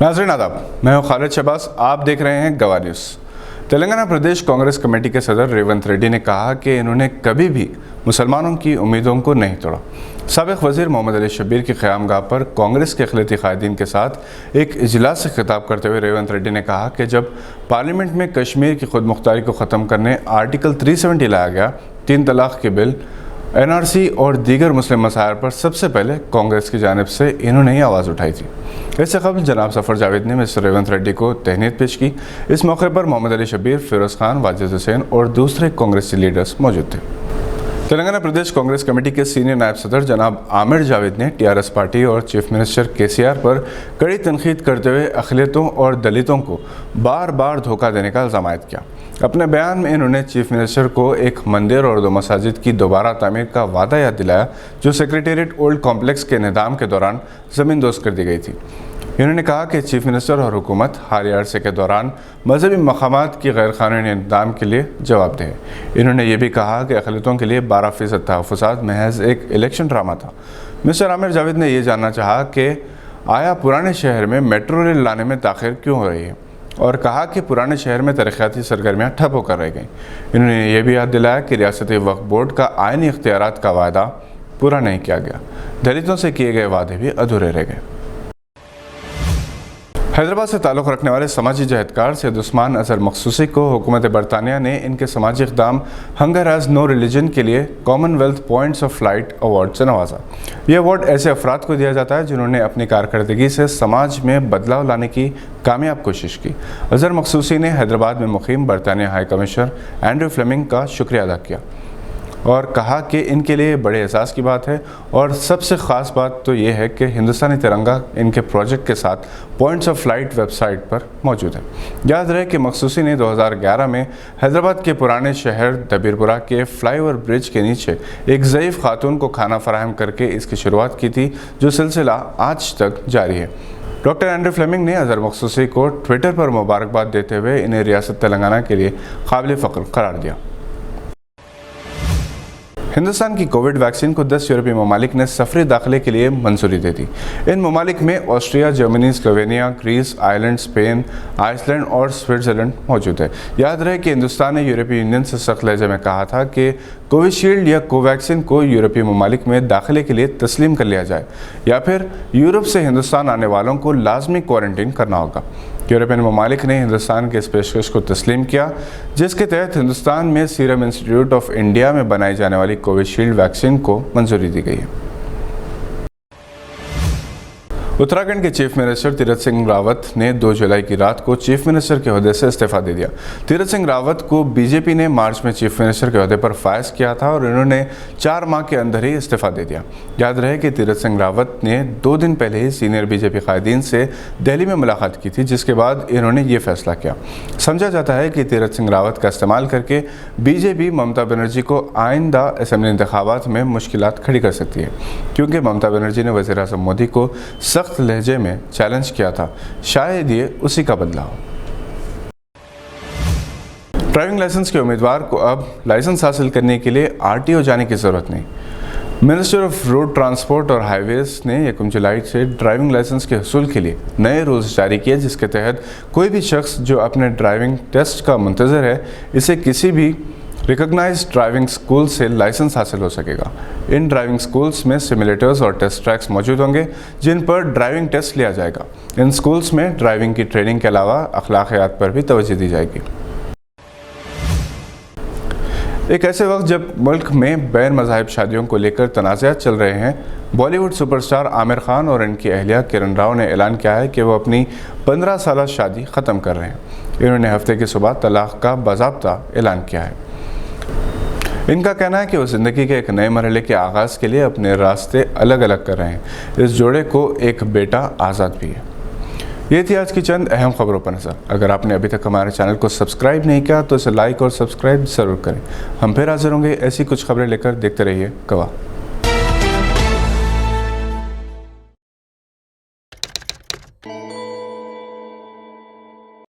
नाज़रीन आदाब, मैं हूं खालिद शहबाज। आप देख रहे हैं गवाह न्यूज़। तेलंगाना प्रदेश कांग्रेस कमेटी के सदर रेवंत रेड्डी ने कहा कि इन्होंने कभी भी मुसलमानों की उम्मीदों को नहीं तोड़ा। साबिक़ वज़ीर मोहम्मद अली शब्बीर की क़यामगाह पर कांग्रेस के अक़लियती क़ायदीन के साथ एक इजलास से खिताब करते हुए रेवंत रेड्डी ने कहा कि जब पार्लियामेंट में कश्मीर की खुद मुख्तारी को ख़त्म करने आर्टिकल 370 लाया गया, 3 तलाक़ के बिल, NRC और दीगर मुस्लिम मसाइल पर सबसे पहले कांग्रेस की जानिब से इन्होंने ही आवाज़ उठाई थी। इससे कबल जनाब सफ़र जावेद ने मिस्टर रेवंत रेड्डी को तहनीत पेश की। इस मौके पर मोहम्मद अली शब्बीर, फिरोज़ खान, वाजिद हुसैन और दूसरे कांग्रेसी लीडर्स मौजूद थे। तेलंगाना प्रदेश कांग्रेस कमेटी के सीनियर नायब सदर जनाब आमिर जावेद ने TRS पार्टी और चीफ मिनिस्टर KCR पर कड़ी तनकीद करते हुए अक़लियतों और दलितों को बार बार धोखा देने का इल्ज़ाम आयद किया। अपने बयान में इन्होंने चीफ मिनिस्टर को एक मंदिर और 2 मसाजिद की दोबारा तामीर का वादा याद दिलाया जो सेक्रेटेरिएट ओल्ड कॉम्प्लेक्स के निज़ाम के दौरान ज़मींदोज़ कर दी गई थी। इन्होंने कहा कि चीफ मिनिस्टर और हुकूमत हालिया अरसे के दौरान मजहबी मकामात की गैर कानूनी इक़दाम के लिए जवाबदेह है। इन्होंने ये भी कहा कि अक़लियतों के लिए 12% तहफ़्फ़ुज़ात महज एक इलेक्शन ड्रामा था। मिस्टर आमिर जावेद ने यह जानना चाहा कि आया पुराने शहर में मेट्रो रेल लाने में ताख़िर क्यों हो रही है और कहा कि पुराने शहर में तरक्याती सरगर्मियाँ ठप होकर रह गईं। इन्होंने ये भी याद दिलाया कि रियासती वक्फ बोर्ड का आइनी इख्तियारात का वादा पूरा नहीं किया गया, दलितों से किए गए वादे भी अधूरे रह गए। हैदराबाद से ताल्लुक़ रखने वाले समाजी जहदकार सैयद उस्मान अज़हर मखसूसी को हुकूमत बरतानिया ने इनके समाजी इक़दाम हंगर एज़ नो रिलीजन के लिए Commonwealth points of light award से नवाजा। ये अवार्ड ऐसे अफराद को दिया जाता है जिन्होंने अपनी कारकर्दगी से समाज में बदलाव लाने की कामयाब कोशिश की। अज़हर मखसूसी ने हैदराबाद में मुक़ीम बरतानिया हाई कमिश्नर एंड्रू फ्लेमिंग का शुक्रिया अदा किया और कहा कि इनके लिए बड़े एहसास की बात है और सबसे ख़ास बात तो ये है कि हिंदुस्तानी तिरंगा इनके प्रोजेक्ट के साथ पॉइंट्स ऑफ लाइट वेबसाइट पर मौजूद है। याद रहे कि मखसूसी ने 2011 में हैदराबाद के पुराने शहर दबीरपुरा के फ्लाईओवर ब्रिज के नीचे एक ज़ईफ़ खातून को खाना फराहम करके इसकी शुरुआत की थी, जो सिलसिला आज तक जारी है। डॉक्टर एंड्रू फ्लेमिंग ने अज़हर मखसूसी को ट्विटर पर मुबारकबाद देते हुए इन्हें रियासत तेलंगाना के लिए काबिल फ़ख्र करार दिया। हिंदुस्तान की कोविड वैक्सीन को 10 यूरोपीय ममालिक ने सफरी दाखिले के लिए मंजूरी दे दी। इन ममालिक में Austria, Germany, Slovenia, Greece, Ireland, Spain, Iceland और स्विट्ज़रलैंड मौजूद है। याद रहे कि हिंदुस्तान ने यूरोपीय यूनियन से सख्त लहजे में कहा था कि कोविशील्ड या कोवैक्सीन को यूरोपीय ममालिक में दाखिले के लिए तस्लीम कर लिया जाए या फिर यूरोप से हिंदुस्तान आने वालों को लाजमी क्वारंटीन करना होगा। यूरोपियन ममालिक ने हिंदुस्तान के इस पेशकश को तस्लीम किया, जिसके तहत हिंदुस्तान में सीरम इंस्टीट्यूट ऑफ इंडिया में बनाई जाने वाली कोविशील्ड वैक्सीन को मंजूरी दी गई है। उत्तराखंड के चीफ मिनिस्टर तीरथ सिंह रावत ने 2 जुलाई की रात को चीफ मिनिस्टर के ओहदे से इस्तीफा दे दिया। तीरथ सिंह रावत को बीजेपी ने मार्च में चीफ मिनिस्टर के ओहदे पर फायज किया था और इन्होंने 4 माह के अंदर ही इस्तीफा दे दिया। याद रहे कि तीरथ सिंह रावत ने 2 दिन पहले ही सीनियर बीजेपी कायदीन से दिल्ली में मुलाकात की थी, जिसके बाद इन्होंने ये फैसला किया। समझा जाता है कि तीरथ सिंह रावत का इस्तेमाल करके बीजेपी ममता बनर्जी को आइंदा असेंबली इंतखाबात में मुश्किलात खड़ी कर सकती है, क्योंकि ममता बनर्जी ने वज़ीर आज़म मोदी को सख्त लहजे में चैलेंज किया था। शायद ये उसी का बदला हो। ड्राइविंग लाइसेंस के उम्मीदवार को अब लाइसेंस हासिल करने के लिए RTO जाने की ज़रूरत नहीं। मिनिस्टर ऑफ रोड ट्रांसपोर्ट और हाईवेज ने 1 जुलाई से ड्राइविंग लाइसेंस के हसूल के लिए नए रूल्स जारी किए, जिसके तहत कोई भी शख्स जो अपने ड्राइविंग टेस्ट का मुंतज़िर है, इसे किसी भी रिकॉग्नाइज्ड ड्राइविंग स्कूल से लाइसेंस हासिल हो सकेगा। इन ड्राइविंग स्कूल्स में सिमुलेटर्स और टेस्ट ट्रैक्स मौजूद होंगे जिन पर ड्राइविंग टेस्ट लिया जाएगा। इन स्कूल्स में ड्राइविंग की ट्रेनिंग के अलावा अखलाकियात पर भी तवज्जो दी जाएगी। एक ऐसे वक्त जब मुल्क में बैन मज़ाहिब शादियों को लेकर तनाज़ात चल रहे हैं, बॉलीवुड सुपरस्टार आमिर खान और इनकी अहलिया किरण राव ने ऐलान किया है कि वो अपनी 15 साला शादी ख़त्म कर रहे हैं। इन्होंने हफ्ते की सुबह तलाक़ का बाज़ाब्ता ऐलान किया है। इनका कहना है कि वो ज़िंदगी के एक नए मरहले के आगाज़ के लिए अपने रास्ते अलग अलग कर रहे हैं। इस जोड़े को एक बेटा आज़ाद भी है। ये थी आज की चंद अहम खबरों पर नज़र। अगर आपने अभी तक हमारे चैनल को सब्सक्राइब नहीं किया तो इसे लाइक और सब्सक्राइब ज़रूर करें। हम फिर हाजिर होंगे ऐसी कुछ खबरें लेकर। देखते रहिए गवाह।